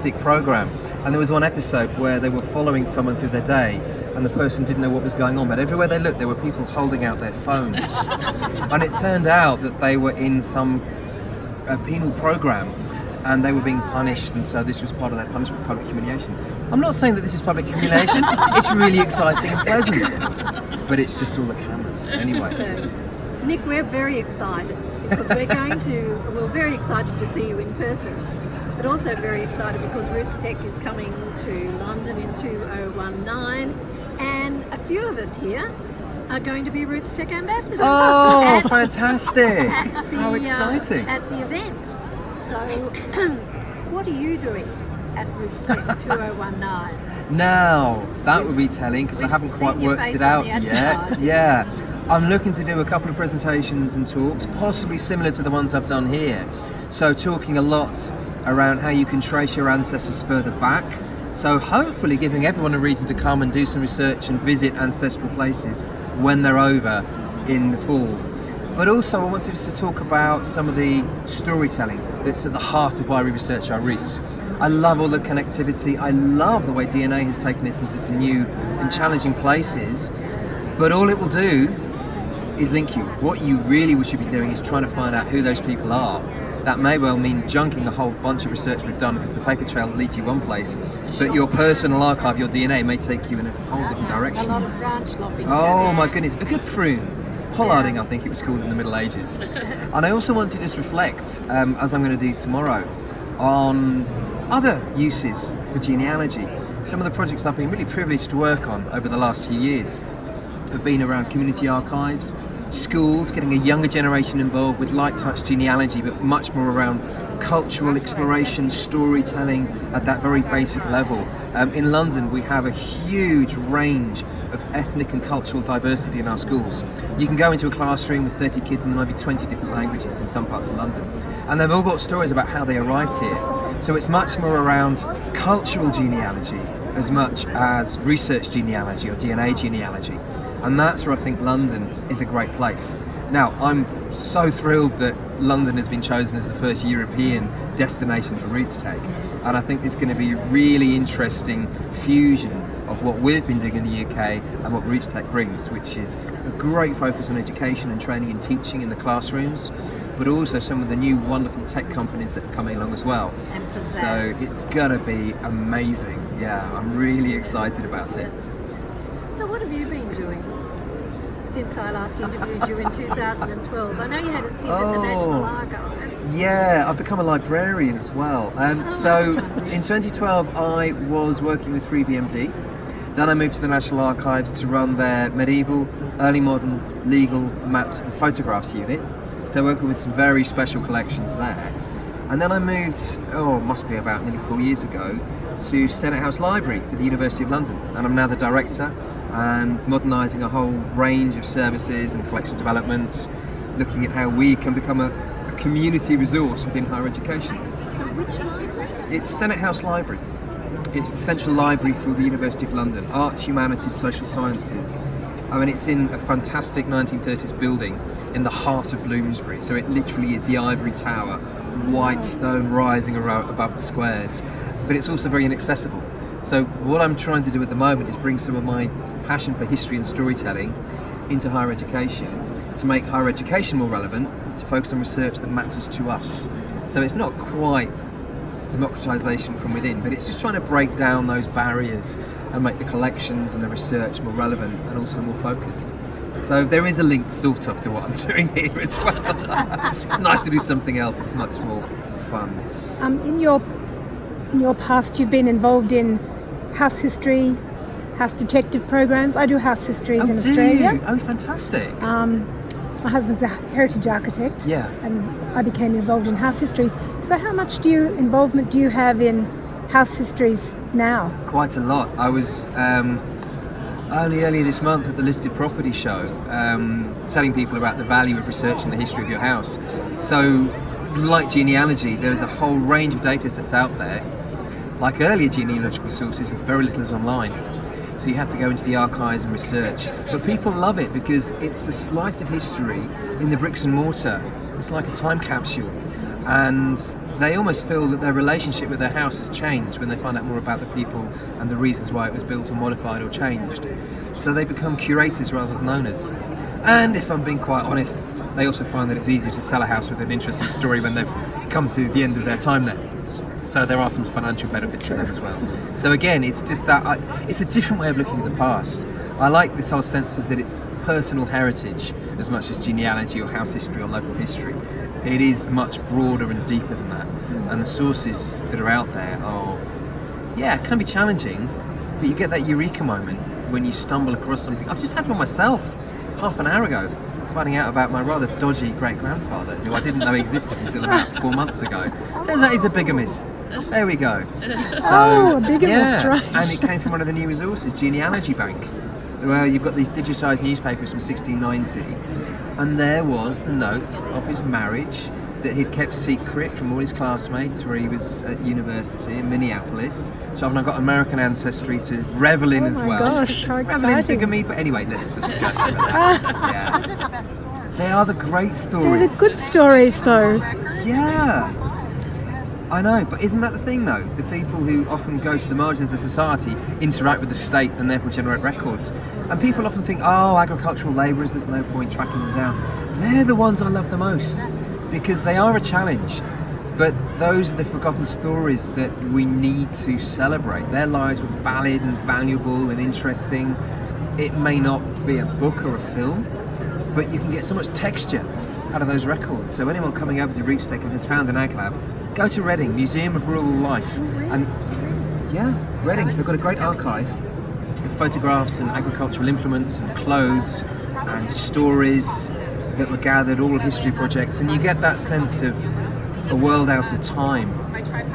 fantastic program. And there was one episode where they were following someone through their day, and the person didn't know what was going on, but everywhere they looked there were people holding out their phones. And it turned out that they were in some penal program and they were being punished, and so this was part of their punishment, public humiliation. I'm not saying that this is public humiliation, it's really exciting and pleasant, but it's just all the cameras. Anyway. So, Nick, we're very excited because we're very excited to see you in person, but also very excited because Rootstech is coming to London in 2019, and a few of us here are going to be Rootstech ambassadors. Oh, fantastic! How exciting! At the event. So, what are you doing at Rootstech 2019? Now, that would be telling because I haven't quite worked it out yet. Yeah. I'm looking to do a couple of presentations and talks, possibly similar to the ones I've done here. So talking a lot around how you can trace your ancestors further back. So hopefully giving everyone a reason to come and do some research and visit ancestral places when they're over in the fall. But also I wanted us to talk about some of the storytelling that's at the heart of why we research our roots. I love all the connectivity. I love the way DNA has taken us into some new and challenging places. But all it will do is link you. What you really should be doing is trying to find out who those people are. That may well mean junking a whole bunch of research we've done because the paper trail leads you one place, but your personal archive, your DNA, may take you in a whole different direction. A lot of branch lopping. Oh my goodness, a good prune. Pollarding, I think it was called in the Middle Ages. And I also want to just reflect, as I'm going to do tomorrow, on other uses for genealogy. Some of the projects I've been really privileged to work on over the last few years have been around community archives, schools, getting a younger generation involved with light touch genealogy, but much more around cultural exploration, storytelling at that very basic level. In London, we have a huge range of ethnic and cultural diversity in our schools. You can go into a classroom with 30 kids and there might be 20 different languages in some parts of London. And they've all got stories about how they arrived here. So it's much more around cultural genealogy as much as research genealogy or DNA genealogy. And that's where I think London is a great place. Now, I'm so thrilled that London has been chosen as the first European destination for Rootstech. And I think it's going to be a really interesting fusion of what we've been doing in the UK and what Rootstech brings, which is a great focus on education and training and teaching in the classrooms, but also some of the new wonderful tech companies that are coming along as well. So it's gonna be amazing. Yeah, I'm really excited about it. So what have you been doing since I last interviewed you in 2012? I know you had a stint at the National Archives. Yeah, I've become a librarian as well. So in 2012 I was working with 3BMD. Then I moved to the National Archives to run their medieval, early modern, legal, maps and photographs unit. So working with some very special collections there. And then I moved, must be about nearly 4 years ago, to Senate House Library for the University of London. And I'm now the director and modernising a whole range of services and collection developments, looking at how we can become a community resource within higher education. So which library? It's Senate House Library. It's the central library for the University of London, arts, humanities, social sciences. I mean, it's in a fantastic 1930s building in the heart of Bloomsbury. So it literally is the ivory tower, white stone rising above the squares. But it's also very inaccessible. So what I'm trying to do at the moment is bring some of my passion for history and storytelling into higher education, to make higher education more relevant, to focus on research that matters to us. So it's not quite democratisation from within, but it's just trying to break down those barriers and make the collections and the research more relevant and also more focused. So there is a link sort of to what I'm doing here as well. It's nice to do something else that's much more fun. In your past, you've been involved in house history, house detective programs. I do house histories in Australia. Oh, fantastic. My husband's a heritage architect. Yeah. And I became involved in house histories. So how much involvement do you have in house histories now? Quite a lot. I was only earlier this month at the Listed Property Show telling people about the value of researching the history of your house. So like genealogy, there's a whole range of data sets out there. Like earlier genealogical sources, very little is online. So you have to go into the archives and research. But people love it because it's a slice of history in the bricks and mortar. It's like a time capsule. And they almost feel that their relationship with their house has changed when they find out more about the people and the reasons why it was built or modified or changed. So they become curators rather than owners. And if I'm being quite honest, they also find that it's easier to sell a house with an interesting story when they've come to the end of their time there. So there are some financial benefits for them as well. So again, it's just that it's a different way of looking at the past. I like this whole sense of that it's personal heritage as much as genealogy or house history or local history. It is much broader and deeper than that. And the sources that are out there are, it can be challenging, but you get that eureka moment when you stumble across something. I've just had one myself half an hour ago, finding out about my rather dodgy great-grandfather, who I didn't know existed until about 4 months ago. Turns out he's a bigamist. There we go. So, a bigamist, right. And it came from one of the new resources, Genealogy Bank, where you've got these digitised newspapers from 1690, and there was the note of his marriage that he'd kept secret from all his classmates where he was at university in Minneapolis. So I've now got American ancestry to revel in as well. Oh my gosh, how Revel in exciting. bigamy, but anyway, let's discuss that. Those are the best stories. They are the great They're stories. the good stories, though. Yeah. I know, but isn't that the thing though? The people who often go to the margins of society interact with the state and therefore generate records. And people often think, oh, agricultural labourers, there's no point tracking them down. They're the ones I love the most because they are a challenge. But those are the forgotten stories that we need to celebrate. Their lives were valid and valuable and interesting. It may not be a book or a film, but you can get so much texture out of those records. So anyone coming over to Rootstech and has found an ag lab, go to Reading, Museum of Rural Life. And Reading, they've got a great archive of photographs and agricultural implements and clothes and stories that were gathered, oral history projects, and you get that sense of a world out of time,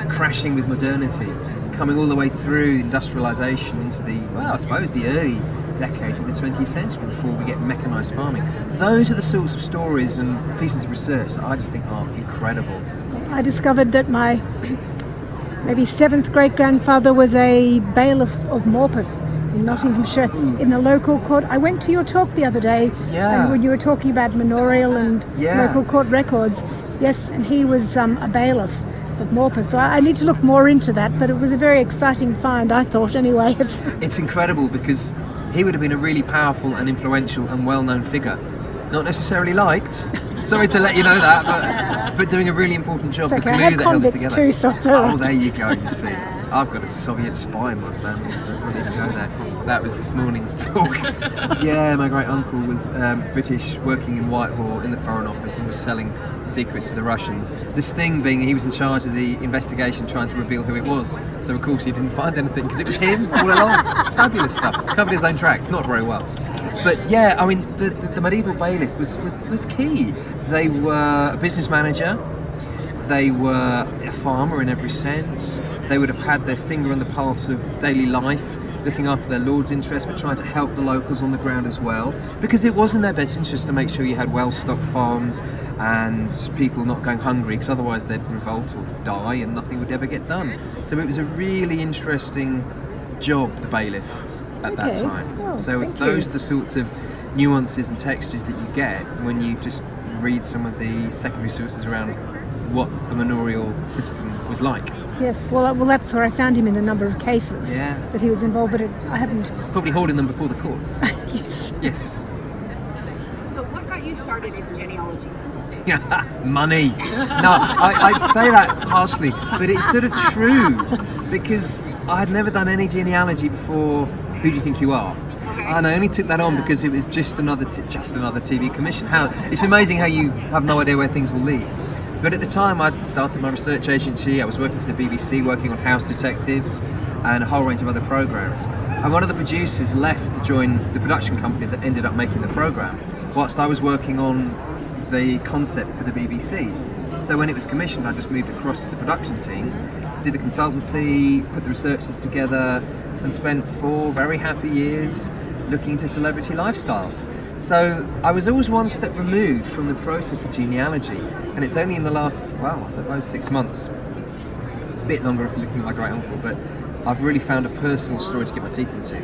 crashing with modernity, coming all the way through industrialisation into the, I suppose the early decades of the 20th century before we get mechanised farming. Those are the sorts of stories and pieces of research that I just think are incredible. I discovered that my maybe 7th great-grandfather was a bailiff of Morpeth in Nottinghamshire in the local court. I went to your talk the other day and when you were talking about manorial and local court records. Yes, and he was a bailiff of Morpeth. So I need to look more into that, but it was a very exciting find, I thought, anyway. It's incredible because he would have been a really powerful and influential and well-known figure. Not necessarily liked, sorry to let you know that, but doing a really important job. It's The okay, I glue have that held it convicts together. too, so it's all right. Oh, there you go, you see. I've got a Soviet spy in my family, so I didn't go there. That was this morning's talk. Yeah, my great uncle was British, working in Whitehall in the Foreign Office and was selling secrets to the Russians. The sting being he was in charge of the investigation trying to reveal who it was. So of course he didn't find anything because it was him all along. It's fabulous stuff. Covered his own tracks, not very well. But yeah, I mean, the medieval bailiff was key. They were a business manager, they were a farmer in every sense, they would have had their finger on the pulse of daily life, looking after their lord's interests but trying to help the locals on the ground as well, because it was in their best interest to make sure you had well-stocked farms and people not going hungry, because otherwise they'd revolt or die and nothing would ever get done. So it was a really interesting job, the bailiff, at that time. Oh, So thank those you. are the sorts of nuances and textures that you get when you just read some of the secondary sources around what the manorial system was like. Yes, well, that's where I found him in a number of cases that he was involved, but I haven't. Probably holding them before the courts. Yes. Yes. So what got you started in genealogy? Money. No, I'd say that harshly, but it's sort of true because I had never done any genealogy before. Who do you think you are? Okay. And I only took that on because it was just another TV commission. It's amazing how you have no idea where things will lead. But at the time, I'd started my research agency. I was working for the BBC, working on House Detectives and a whole range of other programs. And one of the producers left to join the production company that ended up making the program, whilst I was working on the concept for the BBC. So when it was commissioned, I just moved across to the production team, did the consultancy, put the researchers together, and spent 4 very happy years looking into celebrity lifestyles. So I was always one step removed from the process of genealogy, and it's only in the last, I suppose 6 months, a bit longer if you're looking at my great uncle, but I've really found a personal story to get my teeth into.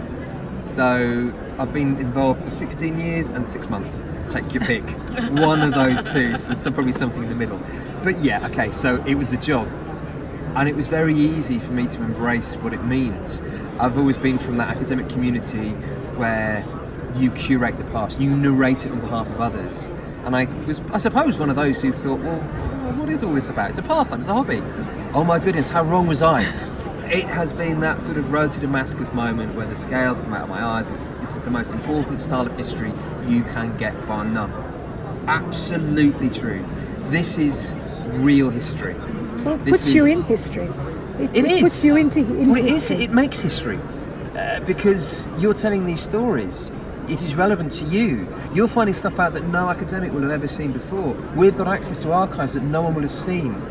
So I've been involved for 16 years and 6 months. Take your pick. One of those two, so probably something in the middle. But yeah, okay, so it was a job. And it was very easy for me to embrace what it means. I've always been from that academic community where you curate the past, you narrate it on behalf of others. And I was, I suppose, one of those who thought, well, what is all this about? It's a pastime, it's a hobby. Oh my goodness, how wrong was I? It has been that sort of road to Damascus moment where the scales come out of my eyes and this is the most important style of history you can get bar none. Absolutely true. This is real history. Well, it puts you in history. It is. Puts you into Well, it is. history. It makes history because you're telling these stories. It is relevant to you. You're finding stuff out that no academic will have ever seen before. We've got access to archives that no one will have seen.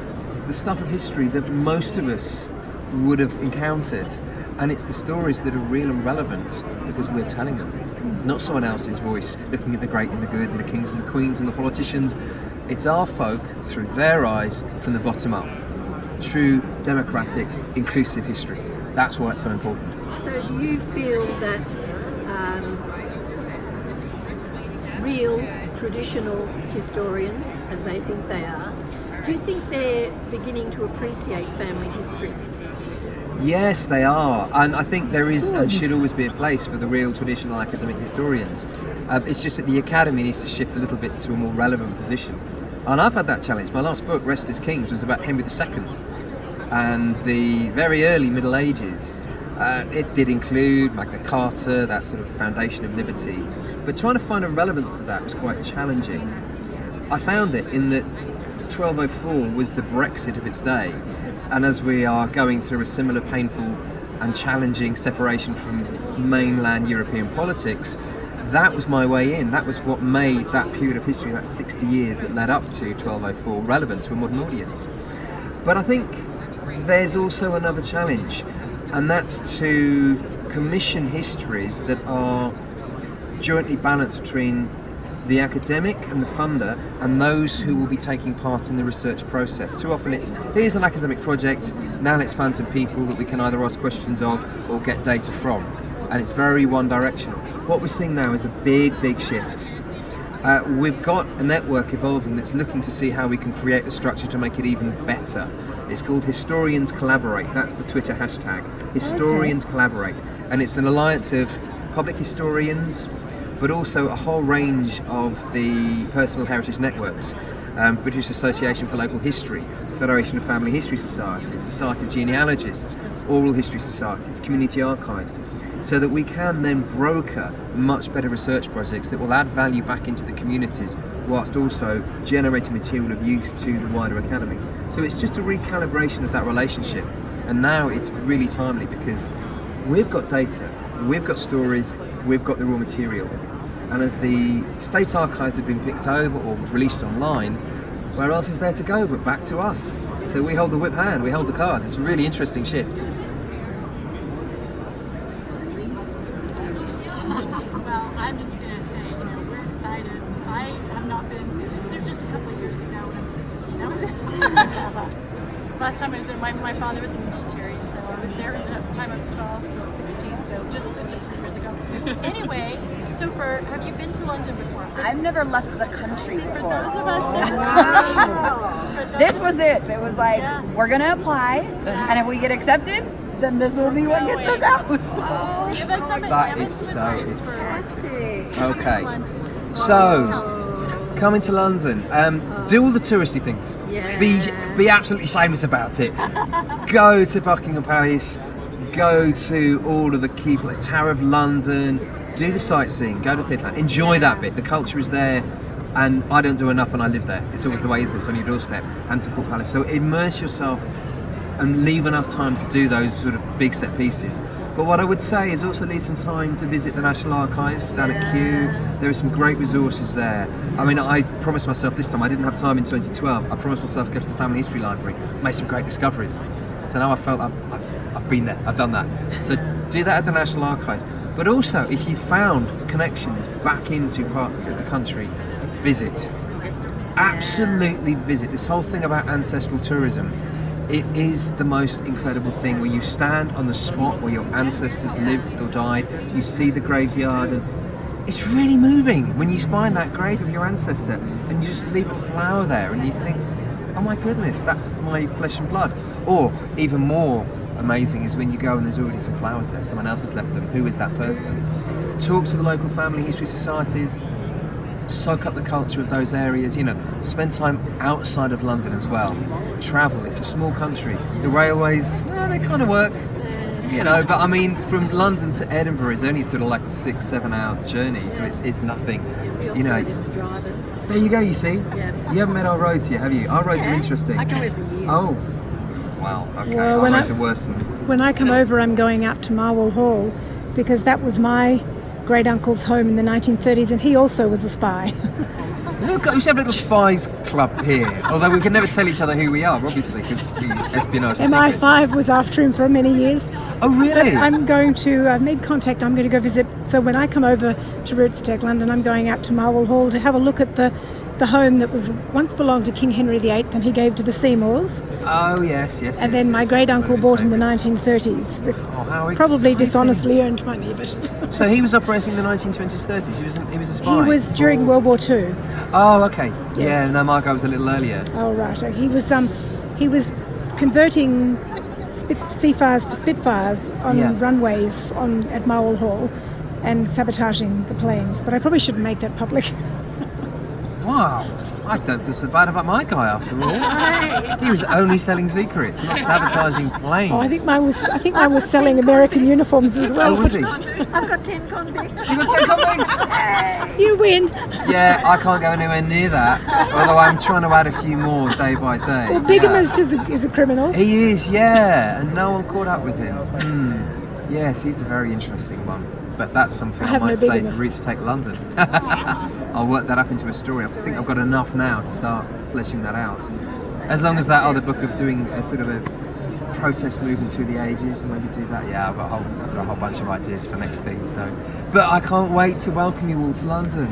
The stuff of history that most of us would have encountered. And it's the stories that are real and relevant because we're telling them. Not someone else's voice looking at the great and the good and the kings and the queens and the politicians. It's our folk through their eyes from the bottom up. True, democratic, inclusive history. That's why it's so important. So do you feel that real traditional historians, as they think they are, do you think they're beginning to appreciate family history? Yes, they are, and I think there is and should always be a place for the real traditional academic historians. It's just that the academy needs to shift a little bit to a more relevant position. And I've had that challenge. My last book, Restless Kings, was about Henry II and the very early Middle Ages. It did include Magna Carta, that sort of foundation of liberty, but trying to find a relevance to that was quite challenging. I found it in that 1204 was the Brexit of its day, and as we are going through a similar painful and challenging separation from mainland European politics, that was my way in. That was what made that period of history, that 60 years that led up to 1204, relevant to a modern audience. But I think there's also another challenge, and that's to commission histories that are jointly balanced between the academic and the funder and those who will be taking part in the research process. Too often it's, here's an academic project, now let's find some people that we can either ask questions of or get data from. And it's very one directional. What we're seeing now is a big, big shift. We've got a network evolving that's looking to see how we can create a structure to make it even better. It's called Historians Collaborate. That's the Twitter hashtag. Historians Collaborate. And it's an alliance of public historians, but also a whole range of the personal heritage networks. British Association for Local History, Federation of Family History Societies, Society of Genealogists, Oral History Societies, Community Archives, so that we can then broker much better research projects that will add value back into the communities whilst also generating material of use to the wider academy. So it's just a recalibration of that relationship, and now it's really timely because we've got data, we've got stories, we've got the raw material, and as the state archives have been picked over or released online, where else is there to go but back to us? So we hold the whip hand, we hold the cards. It's a really interesting shift. Well, I'm just going to say, we're excited. I have not been, just a couple of years ago when I was 16. I was last time I was there, my father was in the military, and so I was there at the time I was 12 until 16, so just a few years ago. Anyway, so have you been to London before? I've never left the country For before. those of us that This was it. It was like, we're going to apply, and if we get accepted, then this will be what gets us out. give us some That give is us some so advice for Fantastic. Okay, London. so coming to London, do all the touristy things. Yeah. Be absolutely shameless about it. Go to Buckingham Palace, go to all of the key places, Tower of London, do the sightseeing, go to theatre, enjoy that bit. The culture is there, and I don't do enough and I live there. It's always the way, isn't it? It's on your doorstep, Hampton Court Palace. So immerse yourself and leave enough time to do those sort of big set pieces. But what I would say is also leave some time to visit the National Archives down at Kew. There are some great resources there. I mean, I promised myself this time, I didn't have time in 2012, I promised myself to go to the Family History Library, made some great discoveries. So now I felt I've been there, I've done that. So do that at the National Archives. But also, if you found connections back into parts of the country, visit. Absolutely visit. This whole thing about ancestral tourism, It is the most incredible thing where you stand on the spot where your ancestors lived or died. You see the graveyard, and it's really moving when you find that grave of your ancestor and you just leave a flower there and you think, oh my goodness, that's my flesh and blood. Or even more amazing is when you go and there's already some flowers there, someone else has left them. Who is that person? Talk to the local family history societies, soak up the culture of those areas, you know, spend time outside of London as well. Travel, it's a small country. The railways, well, they kind of work, you know, but I mean, from London to Edinburgh is only sort of like a 6-7 hour journey, so it's nothing, you know. Driving. There you go, you see? Yeah. You haven't met our roads yet, have you? Our roads are interesting. I go every year. Oh, wow, okay, Well, our when roads I- are worse than... When I come over, I'm going out to Marwell Hall because that was my great uncle's home in the 1930s, and he also was a spy. Look, we should have a little spies club here. Although we can never tell each other who we are, obviously, because it's the espionage secrets. MI5 was after him for many years. Oh, really? I'm going to, I've made contact, I'm going to go visit. So when I come over to Rootstech, London, I'm going out to Marwell Hall to have a look at the home that was once belonged to King Henry VIII and he gave to the Seymours. Oh, yes. And then my great uncle bought in the 1930s. With Oh, how probably exciting. dishonestly earned money, but So he was operating in the 1920s, 30s. He was a spy. he was during World War II. Oh, okay. Yeah, Yes. no, my guy was a little earlier. Oh right, he was converting Seafires to Spitfires on Yeah. runways at Marwell Hall and sabotaging the planes. But I probably shouldn't make that public. Wow. I don't feel so bad about my guy after all. He was only selling secrets, not sabotaging planes. Oh, I think mine was selling American uniforms as well. Oh, was he? I've got 10 convicts. You got 10 convicts? You win. Yeah, I can't go anywhere near that. Although I'm trying to add a few more day by day. Well, bigamist is a criminal. He is, yeah, and no one caught up with him. Yes, he's a very interesting one. But that's something I I have might no say for bigamists. Rootstech London. I'll work that up into a story. I think I've got enough now to start fleshing that out. As long as that other book of doing a sort of a protest movement through the ages and maybe do that. Yeah, I've got a whole bunch of ideas for next thing. So, but I can't wait to welcome you all to London.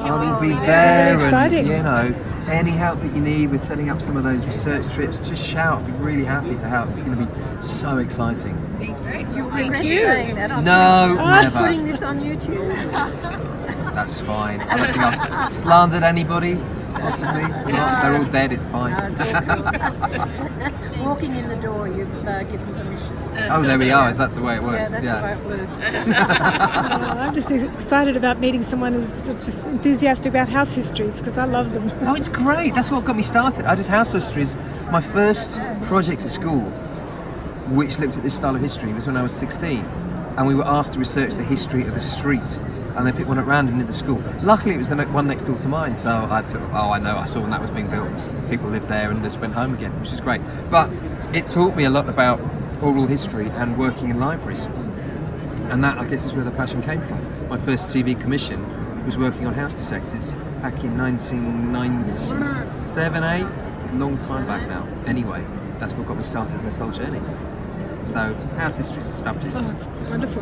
I will be there, and exciting. you know, any help that you need with setting up some of those research trips, just shout. I'd be really happy to help. It's going to be so exciting. You regret saying that. No, I'm never. putting this on YouTube. That's fine. I don't think I've slandered anybody, possibly. They're all dead, it's fine. Walking in the door, you've given permission. Oh, there we are. Is that the way it Yeah, works? that's the way it works. I'm just excited about meeting someone that's enthusiastic about house histories because I love them. Oh, it's great. That's what got me started. I did house histories. My first project at school, which looked at this style of history, was when I was 16. And we were asked to research the history of a street. And they picked one at random in the school. Luckily, it was the one next door to mine. So I'd sort of, I saw when that was being built. People lived there and just went home again, which is great. But it taught me a lot about oral history and working in libraries. And that, I guess, is where the passion came from. My first TV commission was working on house detectives back in 1997, 8? Long time back now. Anyway, that's what got me started in this whole journey. So, house histories is fabulous. Oh, it's wonderful.